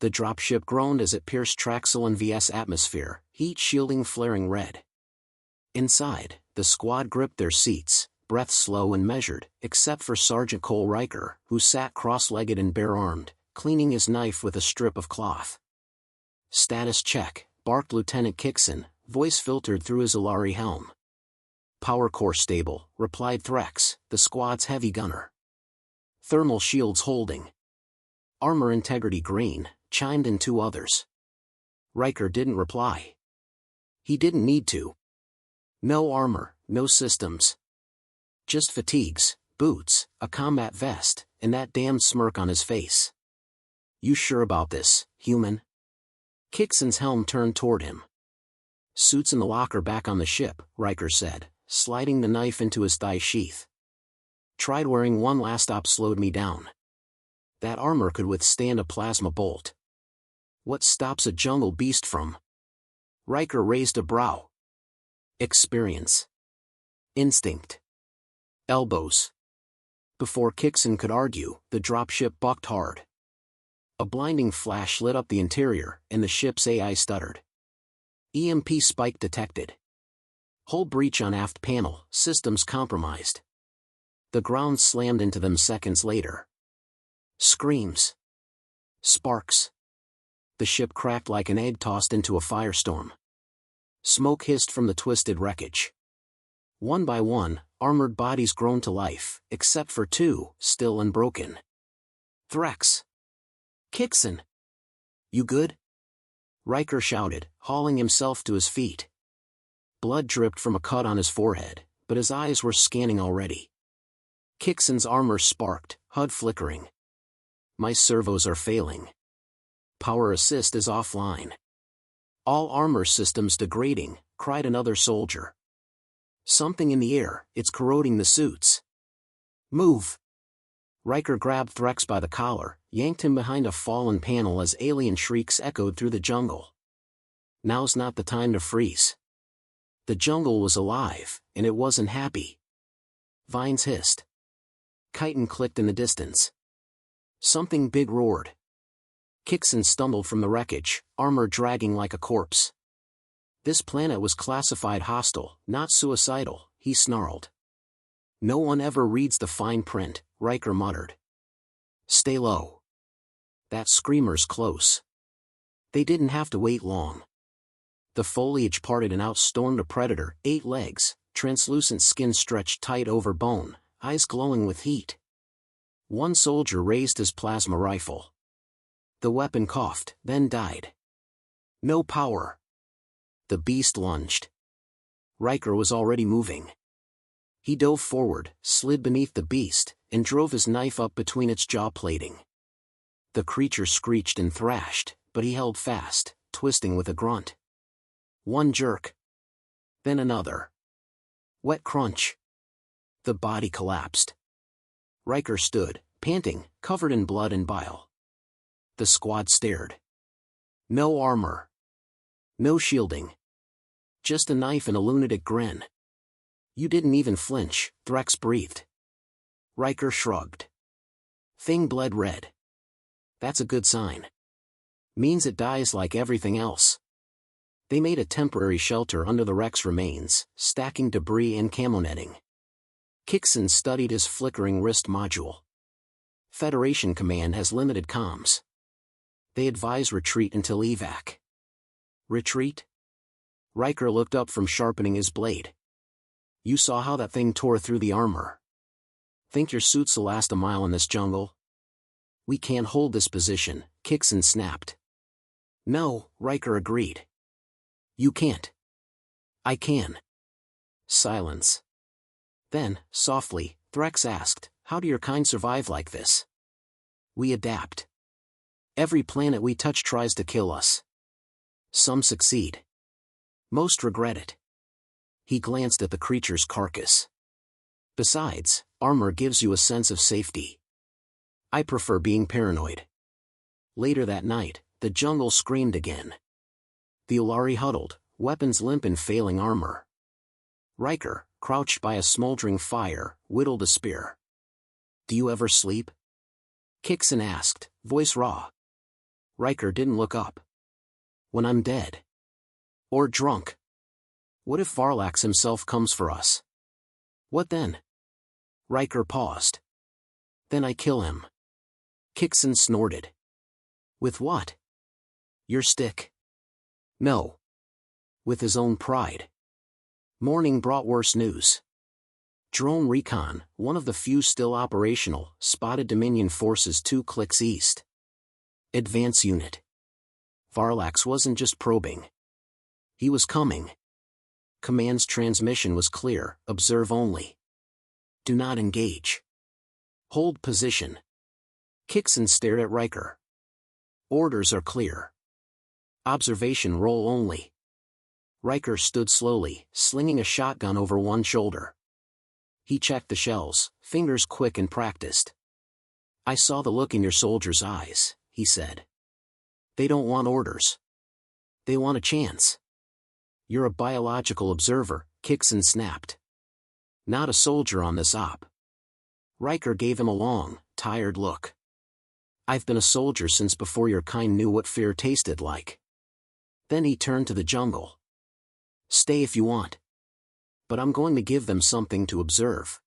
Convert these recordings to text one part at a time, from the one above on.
The dropship groaned as it pierced Traxel and VS atmosphere, heat shielding flaring red. Inside, the squad gripped their seats, breath slow and measured, except for Sergeant Cole Riker, who sat cross-legged and bare-armed, cleaning his knife with a strip of cloth. "Status check," barked Lieutenant Kixon, voice filtered through his Ilari helm. "Power core stable," replied Threx, the squad's heavy gunner. "Thermal shields holding." "Armor integrity green," chimed in two others. Riker didn't reply. He didn't need to. No armor, no systems. Just fatigues, boots, a combat vest, and that damned smirk on his face. "You sure about this, human?" Kixon's helm turned toward him. "Suits in the locker back on the ship," Riker said, sliding the knife into his thigh sheath. "Tried wearing one last op, slowed me down. That armor could withstand a plasma bolt. What stops a jungle beast from?" Riker raised a brow. "Experience. Instinct. Elbows." Before Kixon could argue, the dropship bucked hard. A blinding flash lit up the interior, and the ship's AI stuttered. "EMP spike detected. Hull breach on aft panel, systems compromised." The ground slammed into them seconds later. Screams. Sparks. The ship cracked like an egg tossed into a firestorm. Smoke hissed from the twisted wreckage. One by one, armored bodies groaned to life, except for two, still unbroken. "Threx! Kixon! You good?" Riker shouted, hauling himself to his feet. Blood dripped from a cut on his forehead, but his eyes were scanning already. Kixon's armor sparked, HUD flickering. "My servos are failing. Power assist is offline. All armor systems degrading," cried another soldier. "Something in the air, it's corroding the suits." "Move!" Riker grabbed Threx by the collar, yanked him behind a fallen panel as alien shrieks echoed through the jungle. Now's not the time to freeze. The jungle was alive, and it wasn't happy. Vines hissed. Chitin clicked in the distance. Something big roared. Kixon stumbled from the wreckage, armor dragging like a corpse. This planet was classified hostile, not suicidal, he snarled. "No one ever reads the fine print," Riker muttered. "Stay low. That screamer's close." They didn't have to wait long. The foliage parted and out stormed a predator, 8 legs, translucent skin stretched tight over bone, eyes glowing with heat. One soldier raised his plasma rifle. The weapon coughed, then died. No power. The beast lunged. Riker was already moving. He dove forward, slid beneath the beast, and drove his knife up between its jaw plating. The creature screeched and thrashed, but he held fast, twisting with a grunt. One jerk. Then another. Wet crunch. The body collapsed. Riker stood, panting, covered in blood and bile. The squad stared. No armor. No shielding. Just a knife and a lunatic grin. "You didn't even flinch," Threx breathed. Riker shrugged. "Thing bled red. That's a good sign. Means it dies like everything else." They made a temporary shelter under the wreck's remains, stacking debris and camo netting. Kixon studied his flickering wrist module. "Federation Command has limited comms. They advise retreat until evac." "Retreat?" Riker looked up from sharpening his blade. "You saw how that thing tore through the armor. Think your suits'll last a mile in this jungle?" "We can't hold this position," Kixon snapped. "No," Riker agreed. "You can't." "I can." Silence. Then, softly, Threx asked, "How do your kind survive like this?" "We adapt. Every planet we touch tries to kill us. Some succeed. Most regret it." He glanced at the creature's carcass. "Besides, armor gives you a sense of safety. I prefer being paranoid." Later that night, the jungle screamed again. The Ulari huddled, weapons limp in failing armor. Riker, crouched by a smoldering fire, whittled a spear. "Do you ever sleep?" Kixon asked, voice raw. Riker didn't look up. When I'm dead. Or drunk. What if Varlax himself comes for us? What then? Riker paused. Then I kill him. Kixon snorted. With what? Your stick? No. With his own pride. Morning brought worse news. Drone Recon, one of the few still operational, spotted Dominion forces 2 clicks east. Advance unit. Varlax wasn't just probing. He was coming. Command's transmission was clear, observe only. Do not engage. Hold position. Kixon stared at Riker. Orders are clear. Observation roll only. Riker stood slowly, slinging a shotgun over one shoulder. He checked the shells, fingers quick and practiced. I saw the look in your soldiers' eyes, he said. They don't want orders. They want a chance. You're a biological observer, Kixon snapped. Not a soldier on this op. Riker gave him a long, tired look. I've been a soldier since before your kind knew what fear tasted like. Then he turned to the jungle. Stay if you want. But I'm going to give them something to observe.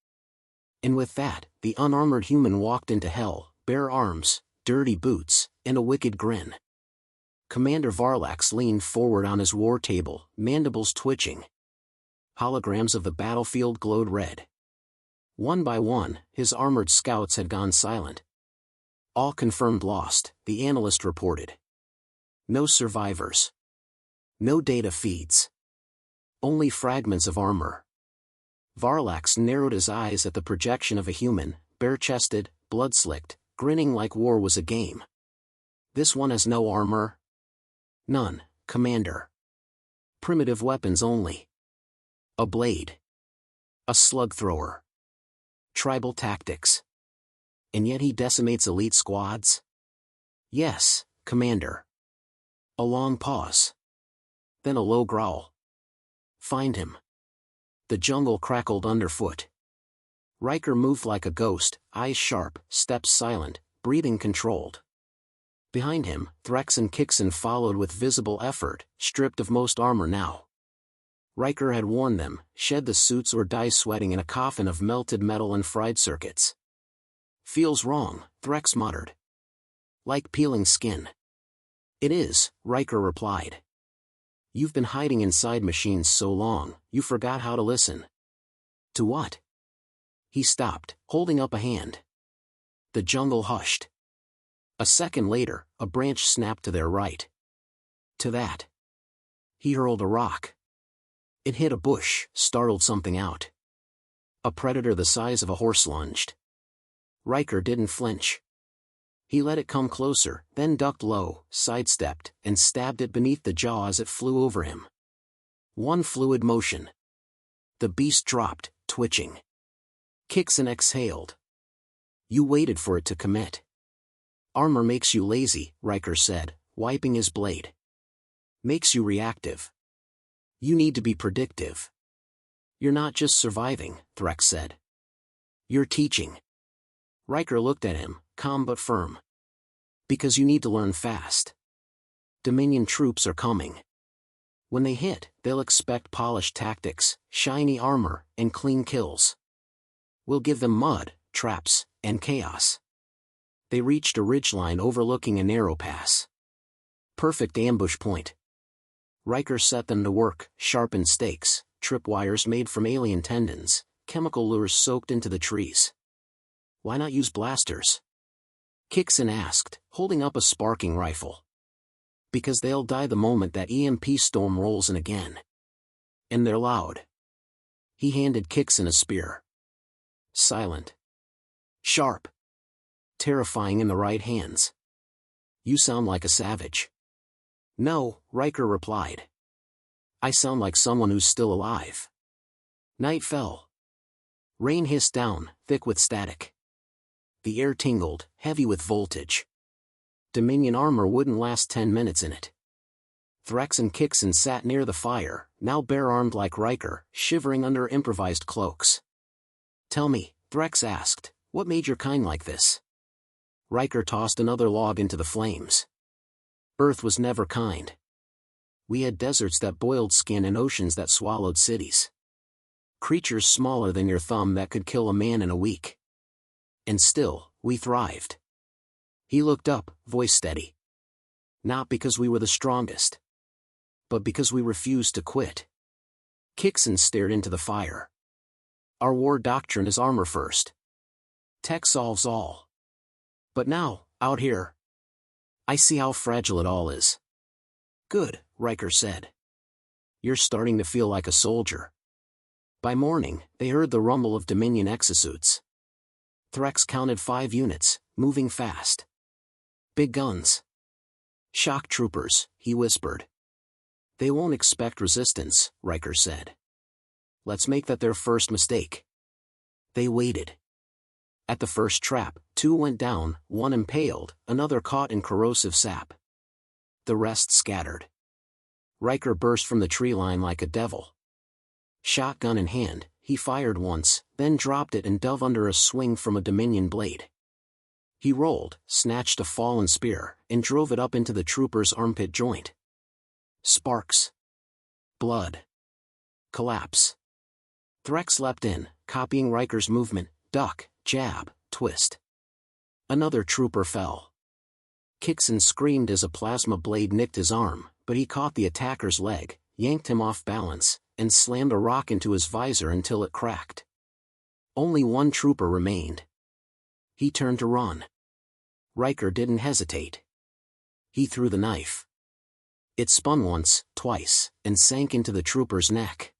And with that, the unarmored human walked into hell, bare arms, dirty boots, and a wicked grin. Commander Varlax leaned forward on his war table, mandibles twitching. Holograms of the battlefield glowed red. One by one, his armored scouts had gone silent. All confirmed lost, the analyst reported. No survivors. No data feeds. Only fragments of armor. Varlax narrowed his eyes at the projection of a human, bare-chested, blood-slicked, grinning like war was a game. This one has no armor? None, Commander. Primitive weapons only. A blade. A slug thrower. Tribal tactics. And yet he decimates elite squads? Yes, Commander. A long pause. Then a low growl. Find him. The jungle crackled underfoot. Riker moved like a ghost, eyes sharp, steps silent, breathing controlled. Behind him, Threx and Kixon followed with visible effort, stripped of most armor now. Riker had warned them, shed the suits or die sweating in a coffin of melted metal and fried circuits. Feels wrong, Threx muttered. Like peeling skin. It is, Riker replied. You've been hiding inside machines so long, you forgot how to listen. To what? He stopped, holding up a hand. The jungle hushed. A second later, a branch snapped to their right. To that. He hurled a rock. It hit a bush, startled something out. A predator the size of a horse lunged. Riker didn't flinch. He let it come closer, then ducked low, sidestepped, and stabbed it beneath the jaw as it flew over him. One fluid motion. The beast dropped, twitching. Kixon exhaled. You waited for it to commit. Armor makes you lazy, Riker said, wiping his blade. Makes you reactive. You need to be predictive. You're not just surviving, Threx said. You're teaching. Riker looked at him, calm but firm. Because you need to learn fast. Dominion troops are coming. When they hit, they'll expect polished tactics, shiny armor, and clean kills. We'll give them mud, traps, and chaos. They reached a ridgeline overlooking a narrow pass. Perfect ambush point. Riker set them to work, sharpened stakes, tripwires made from alien tendons, chemical lures soaked into the trees. Why not use blasters? Kixon asked, holding up a sparking rifle. Because they'll die the moment that EMP storm rolls in again. And they're loud. He handed Kixon a spear. Silent. Sharp. Terrifying in the right hands. You sound like a savage. No, Riker replied. I sound like someone who's still alive. Night fell. Rain hissed down, thick with static. The air tingled, heavy with voltage. Dominion armor wouldn't last 10 minutes in it. Threx and Kixon sat near the fire, now bare-armed like Riker, shivering under improvised cloaks. Tell me, Threx asked, what made your kind like this? Riker tossed another log into the flames. Earth was never kind. We had deserts that boiled skin and oceans that swallowed cities. Creatures smaller than your thumb that could kill a man in a week. And still, we thrived. He looked up, voice steady. Not because we were the strongest, but because we refused to quit. Kixon stared into the fire. Our war doctrine is armor first. Tech solves all. But now, out here, I see how fragile it all is. Good, Riker said. You're starting to feel like a soldier. By morning, they heard the rumble of Dominion exosuits. Threx counted 5 units, moving fast. Big guns. Shock troopers, he whispered. They won't expect resistance, Riker said. Let's make that their first mistake. They waited. At the first trap, 2 went down, 1 impaled, another caught in corrosive sap. The rest scattered. Riker burst from the tree line like a devil. Shotgun in hand, he fired once, then dropped it and dove under a swing from a Dominion blade. He rolled, snatched a fallen spear, and drove it up into the trooper's armpit joint. Sparks. Blood. Collapse. Threx leapt in, copying Riker's movement, duck, jab, twist. Another trooper fell. Kixon screamed as a plasma blade nicked his arm, but he caught the attacker's leg, yanked him off balance, and slammed a rock into his visor until it cracked. Only 1 trooper remained. He turned to run. Riker didn't hesitate. He threw the knife. It spun once, twice, and sank into the trooper's neck.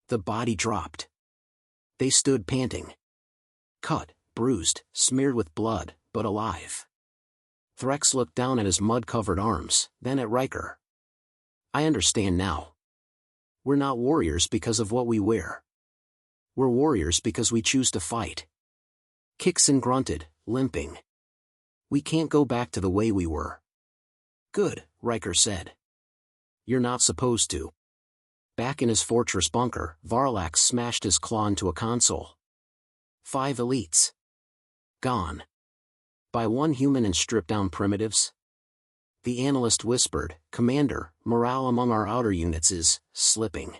The body dropped. They stood panting. Cut, bruised, smeared with blood, but alive. Threx looked down at his mud-covered arms, then at Riker. I understand now. We're not warriors because of what we wear. We're warriors because we choose to fight. Kixon grunted, limping. We can't go back to the way we were. Good, Riker said. You're not supposed to. Back in his fortress bunker, Varlax smashed his claw into a console. 5 elites. Gone. By 1 human and stripped-down primitives? The analyst whispered, Commander, morale among our outer units is slipping.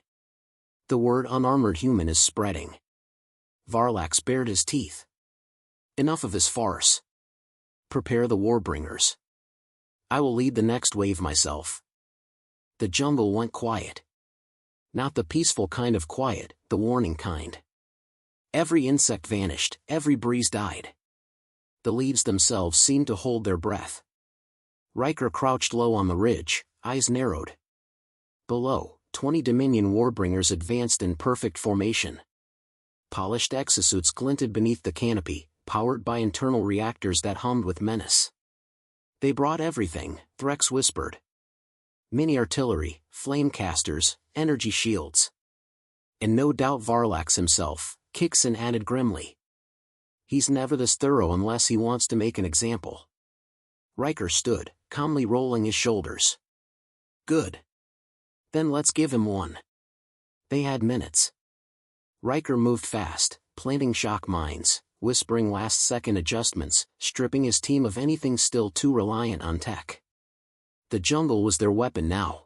The word unarmored human is spreading. Varlax bared his teeth. Enough of this farce. Prepare the Warbringers. I will lead the next wave myself. The jungle went quiet. Not the peaceful kind of quiet, the warning kind. Every insect vanished, every breeze died. The leaves themselves seemed to hold their breath. Riker crouched low on the ridge, eyes narrowed. Below, 20 Dominion Warbringers advanced in perfect formation. Polished exosuits glinted beneath the canopy, powered by internal reactors that hummed with menace. They brought everything, Threx whispered. Mini-artillery, flame casters, energy shields. And no doubt Varlax himself, Kixon added grimly. He's never this thorough unless he wants to make an example. Riker stood, calmly rolling his shoulders. Good. Then let's give him one. They had minutes. Riker moved fast, planting shock mines, whispering last-second adjustments, stripping his team of anything still too reliant on tech. The jungle was their weapon now.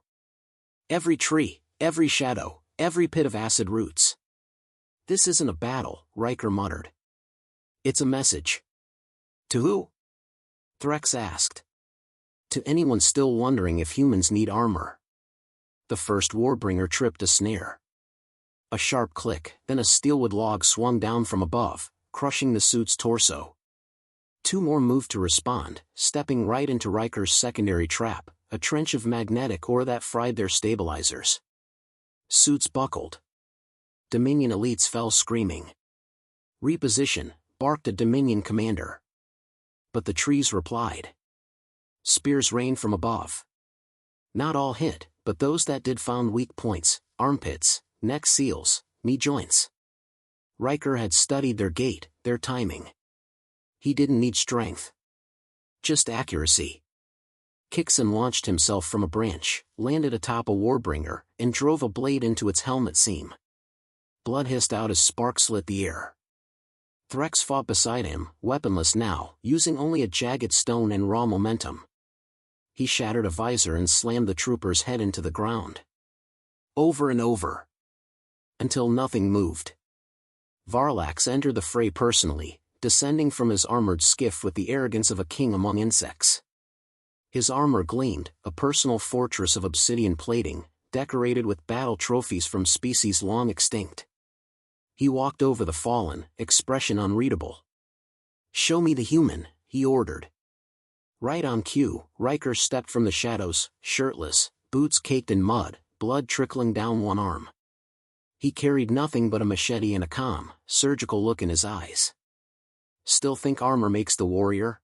Every tree, every shadow, every pit of acid roots. This isn't a battle, Riker muttered. It's a message. To who? Threx asked. To anyone still wondering if humans need armor. The first Warbringer tripped a snare. A sharp click, then a steelwood log swung down from above, crushing the suit's torso. 2 more moved to respond, stepping right into Riker's secondary trap, a trench of magnetic ore that fried their stabilizers. Suits buckled. Dominion elites fell screaming. Reposition, barked a Dominion commander. But the trees replied. Spears rained from above. Not all hit, but those that did found weak points, armpits, neck seals, knee joints. Riker had studied their gait, their timing. He didn't need strength. Just accuracy. Kixon launched himself from a branch, landed atop a Warbringer, and drove a blade into its helmet seam. Blood hissed out as sparks lit the air. Threx fought beside him, weaponless now, using only a jagged stone and raw momentum. he shattered a visor and slammed the trooper's head into the ground. Over and over. Until nothing moved. Varlax entered the fray personally, descending from his armored skiff with the arrogance of a king among insects. His armor gleamed, a personal fortress of obsidian plating, decorated with battle trophies from species long extinct. He walked over the fallen, expression unreadable. "Show me the human," he ordered. Right on cue, Riker stepped from the shadows, shirtless, boots caked in mud, blood trickling down one arm. He carried nothing but a machete and a calm, surgical look in his eyes. "Still think armor makes the warrior?"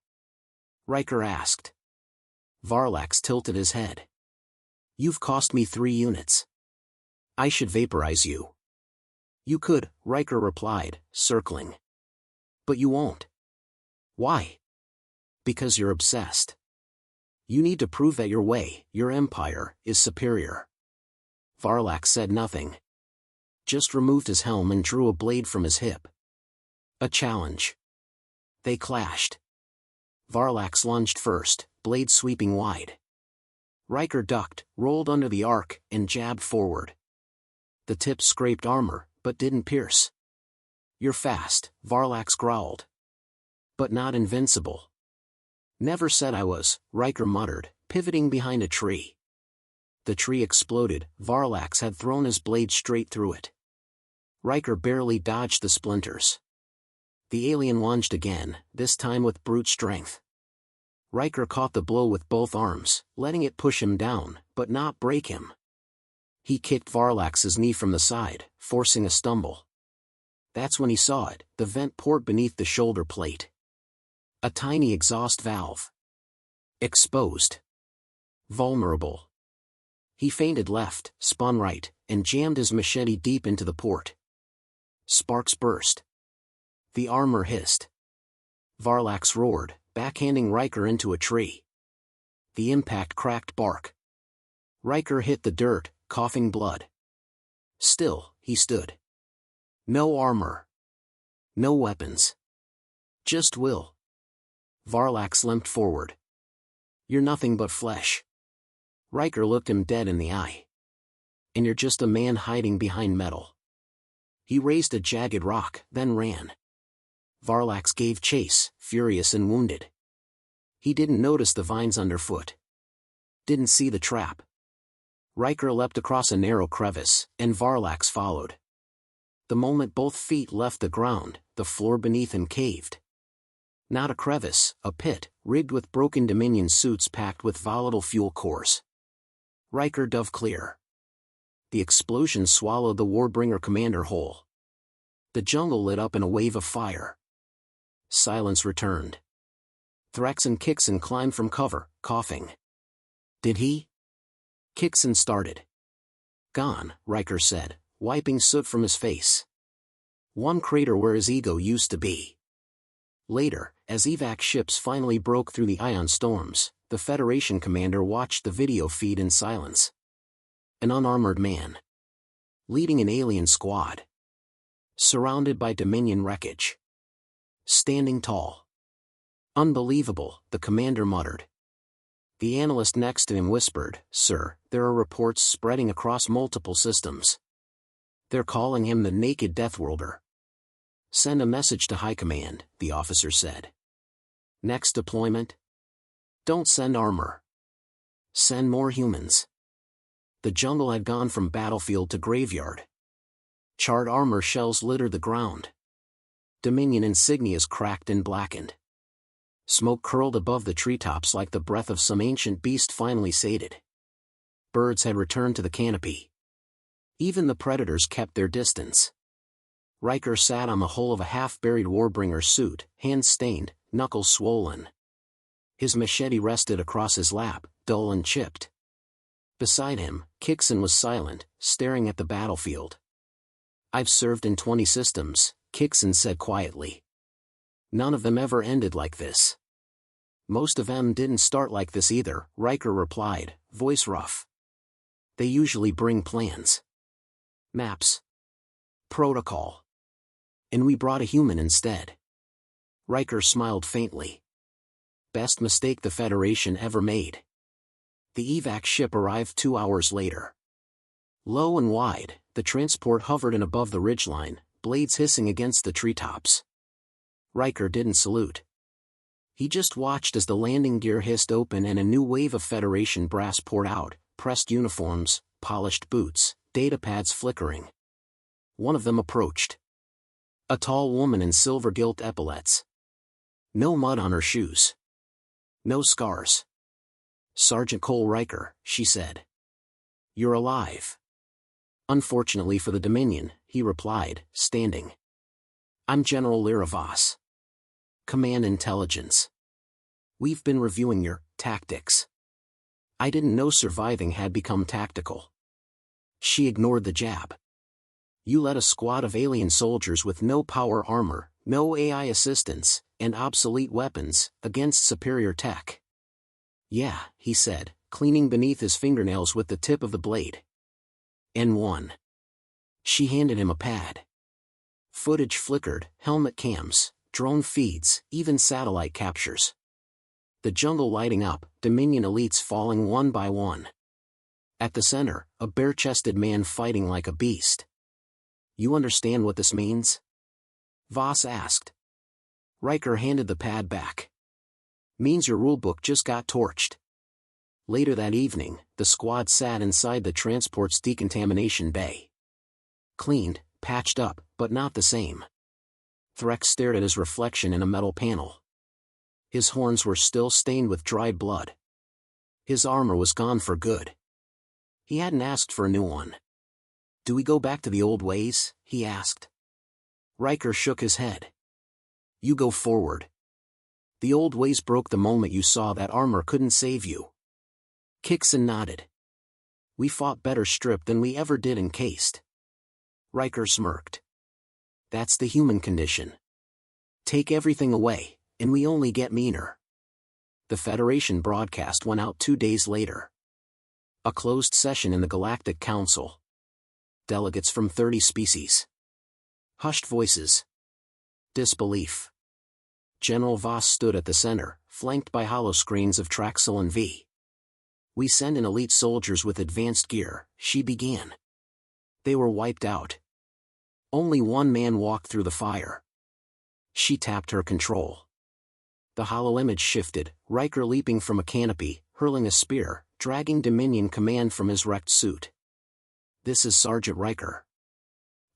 Riker asked. Varlax tilted his head. "You've cost me 3 units. I should vaporize you." "You could," Riker replied, circling. "But you won't." "Why?" "Because you're obsessed. You need to prove that your way, your empire, is superior." Varlax said nothing. Just removed his helm and drew a blade from his hip. A challenge. They clashed. Varlax lunged first, blade sweeping wide. Riker ducked, rolled under the arc, and jabbed forward. The tip scraped armor, but didn't pierce. "You're fast," Varlax growled. "But not invincible." "Never said I was," Riker muttered, pivoting behind a tree. The tree exploded. Varlax had thrown his blade straight through it. Riker barely dodged the splinters. The alien lunged again, this time with brute strength. Riker caught the blow with both arms, letting it push him down, but not break him. He kicked Varlax's knee from the side, forcing a stumble. That's when he saw it, the vent port beneath the shoulder plate. A tiny exhaust valve. Exposed. Vulnerable. He feinted left, spun right, and jammed his machete deep into the port. Sparks burst. The armor hissed. Varlax roared, backhanding Riker into a tree. The impact cracked bark. Riker hit the dirt, coughing blood. Still, he stood. No armor. No weapons. Just will. Varlax limped forward. "You're nothing but flesh." Riker looked him dead in the eye. "And you're just a man hiding behind metal." He raised a jagged rock, then ran. Varlax gave chase, furious and wounded. He didn't notice the vines underfoot. Didn't see the trap. Riker leapt across a narrow crevice, and Varlax followed. The moment both feet left the ground, the floor beneath him caved. Not a crevice, a pit, rigged with broken Dominion suits packed with volatile fuel cores. Riker dove clear. The explosion swallowed the Warbringer commander whole. The jungle lit up in a wave of fire. Silence returned. Thrax and Kixon climbed from cover, coughing. "Did he?" Kixon started. "Gone," Riker said, wiping soot from his face. "One crater where his ego used to be." Later, as evac ships finally broke through the ion storms, the Federation commander watched the video feed in silence. An unarmored man. Leading an alien squad. Surrounded by Dominion wreckage. Standing tall. "Unbelievable," the commander muttered. The analyst next to him whispered, "Sir, there are reports spreading across multiple systems. They're calling him the Naked Deathworlder." "Send a message to High Command," the officer said. "Next deployment? Don't send armor. Send more humans." The jungle had gone from battlefield to graveyard. Charred armor shells littered the ground. Dominion insignias cracked and blackened. Smoke curled above the treetops like the breath of some ancient beast finally sated. Birds had returned to the canopy. Even the predators kept their distance. Riker sat on the hull of a half-buried Warbringer suit, hands stained, knuckles swollen. His machete rested across his lap, dull and chipped. Beside him, Kixon was silent, staring at the battlefield. "I've served in 20 systems," Kixon said quietly. "None of them ever ended like this." "Most of them didn't start like this either," Riker replied, voice rough. "They usually bring plans. Maps. Protocol. And we brought a human instead." Riker smiled faintly. "Best mistake the Federation ever made." The evac ship arrived 2 hours later. Low and wide, the transport hovered in above the ridgeline, blades hissing against the treetops. Riker didn't salute. He just watched as the landing gear hissed open and a new wave of Federation brass poured out, pressed uniforms, polished boots, datapads flickering. One of them approached. A tall woman in silver-gilt epaulets. No mud on her shoes. No scars. "Sergeant Cole Riker," she said. "You're alive." "Unfortunately for the Dominion," he replied, standing. "I'm General Lyra Voss. Command Intelligence. We've been reviewing your tactics." I didn't know surviving had become tactical. She ignored the jab. "You led a squad of alien soldiers with no power armor, no AI assistance, and obsolete weapons, against superior tech." "Yeah," he said, cleaning beneath his fingernails with the tip of the blade. "N1. She handed him a pad. Footage flickered, helmet cams, drone feeds, even satellite captures. The jungle lighting up, Dominion elites falling one by one. At the center, a bare-chested man fighting like a beast. "You understand what this means?" Voss asked. Riker handed the pad back. "Means your rulebook just got torched." Later that evening, the squad sat inside the transport's decontamination bay. Cleaned, patched up, but not the same. Threk stared at his reflection in a metal panel. His horns were still stained with dried blood. His armor was gone for good. He hadn't asked for a new one. "Do we go back to the old ways?" he asked. Riker shook his head. "You go forward. The old ways broke the moment you saw that armor couldn't save you." Kixon nodded. "We fought better stripped than we ever did encased." Riker smirked. "That's the human condition. Take everything away, and we only get meaner." The Federation broadcast went out 2 days later. A closed session in the Galactic Council. Delegates from 30 species. Hushed voices. Disbelief. General Voss stood at the center, flanked by holoscreens of Traxel and V. "We send in elite soldiers with advanced gear," she began. "They were wiped out. Only one man walked through the fire." She tapped her control. The holoimage shifted, Riker leaping from a canopy, hurling a spear, dragging Dominion command from his wrecked suit. "This is Sergeant Riker.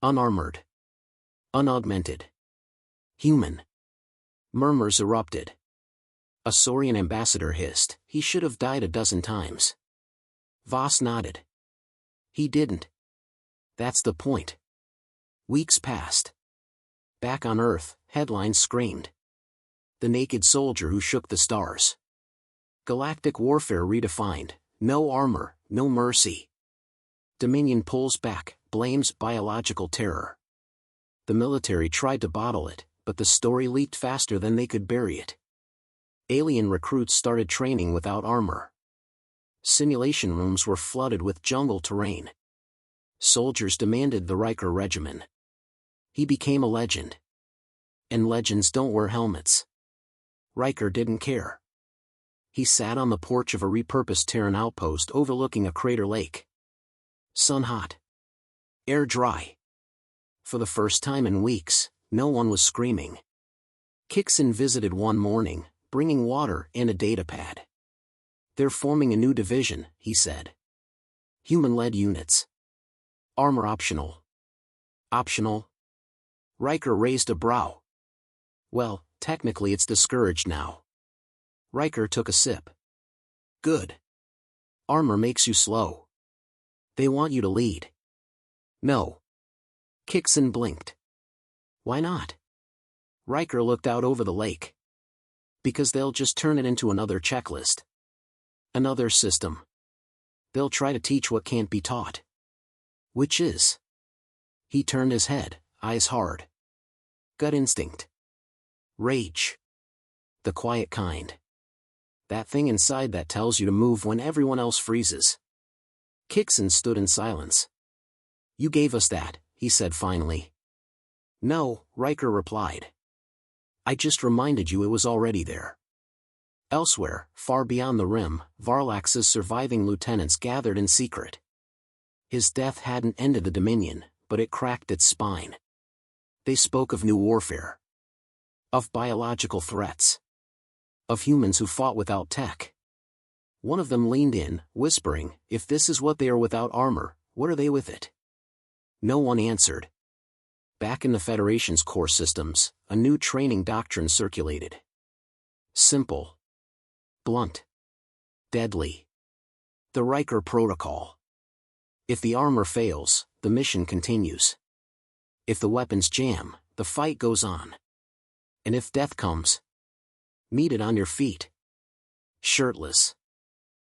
Unarmored. Unaugmented. Human." Murmurs erupted. A Saurian ambassador hissed, "He should have died a dozen times." Voss nodded. "He didn't. That's the point." Weeks passed. Back on Earth, headlines screamed. "The naked soldier who shook the stars." Galactic warfare redefined, no armor, no mercy. Dominion pulls back, blames biological terror. The military tried to bottle it, but the story leaked faster than they could bury it. Alien recruits started training without armor. Simulation rooms were flooded with jungle terrain. Soldiers demanded the Riker regimen. He became a legend. And legends don't wear helmets. Riker didn't care. He sat on the porch of a repurposed Terran outpost overlooking a crater lake. Sun hot. Air dry. For the first time in weeks, no one was screaming. Kixon visited one morning, bringing water and a datapad. "They're forming a new division," he said. "Human-led units. Armor optional." "Optional?" Riker raised a brow. "Well, technically it's discouraged now." Riker took a sip. "Good. Armor makes you slow. They want you to lead." "No." Kixon blinked. "Why not?" Riker looked out over the lake. "Because they'll just turn it into another checklist. Another system. They'll try to teach what can't be taught." "Which is?" He turned his head, eyes hard. "Gut instinct. Rage. The quiet kind. That thing inside that tells you to move when everyone else freezes." Kixon stood in silence. "You gave us that," he said finally. "No," Riker replied. "I just reminded you it was already there." Elsewhere, far beyond the rim, Varlax's surviving lieutenants gathered in secret. His death hadn't ended the Dominion, but it cracked its spine. They spoke of new warfare. Of biological threats. Of humans who fought without tech. One of them leaned in, whispering, "If this is what they are without armor, what are they with it?" No one answered. Back in the Federation's core systems, a new training doctrine circulated. Simple. Blunt. Deadly. The Riker Protocol. If the armor fails, the mission continues. If the weapons jam, the fight goes on. And if death comes, meet it on your feet. Shirtless.